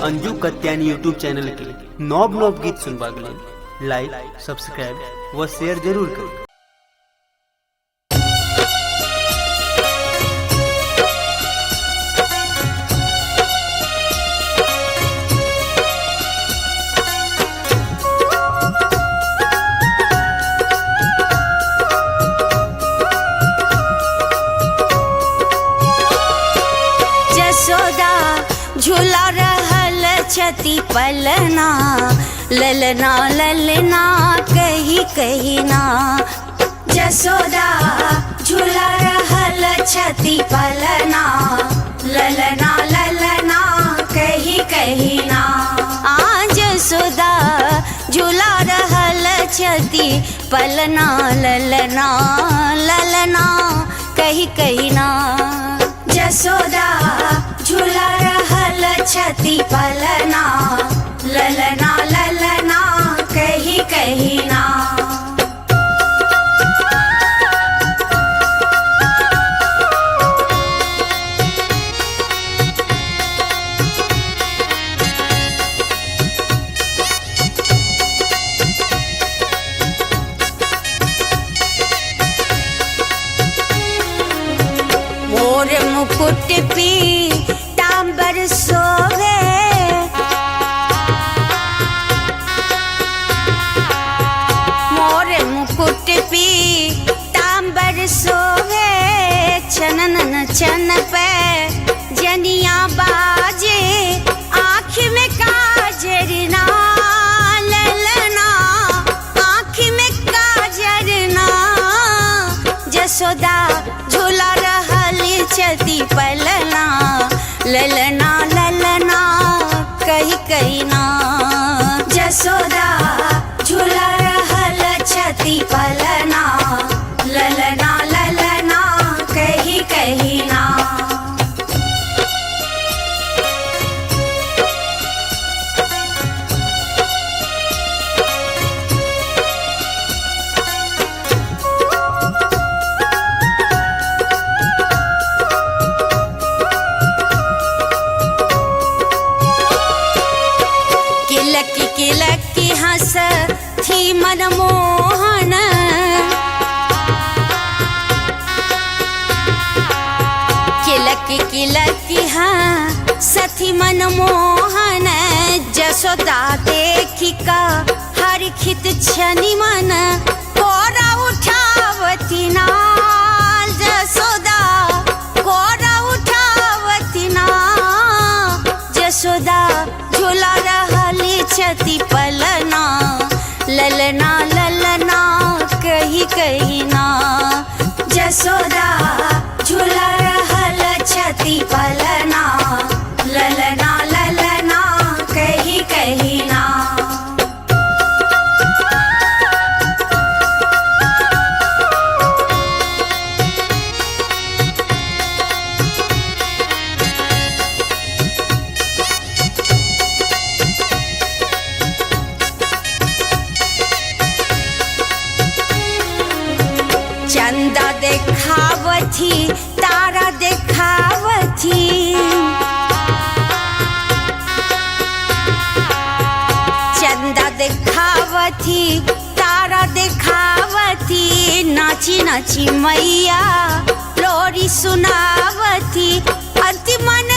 Anju Katyani YouTube channel के नौब नौब गीत सुनबाक लेल लाइक, सब्सक्राइब व शेयर जरूर करू। यशोदा झूला रहल छती पलना, ललना ललना कही कही ना। यशोदा झूला रहल छती पलना, ललना ललना कही कही ना। आज यशोदा झूला रहल छती पलना, ललना ललना कही कही ना। यशोदा झूला रहल छती पलना, ललना ललना कही कही ना। मोर मुकुट पीतांबर शोभे, मोर मुकुट पीतांबर शोभे। छनन छन पे जनिया बाजे, आँख में काजर ना, ललना आँख में काजर ना। यशोदा झूला रहली छती पलना, ललना ललना कही कही ना। यशोदा झूला रहल छती पलना, ललना ललना कही कही ना। किलकी किलकी हंस थी मनमोहन, किलकी किलकी हंस थी मनमोहन। यशोदा देखी का हरखित छनि मन, कोरा उठावती ना। यशोदा कोरा उठावती ना। यशोदा झूला रहली छती पलना, ललना ललना कही कही ना। यशोदा झूला रहल छती पलना, ललना ललना कही कही ना। चंदा देखावथी, तारा देखावथी, चंदा देखावथी, तारा देखावथी। नाची नाची मैया लोरी सुनावती, अंतिमन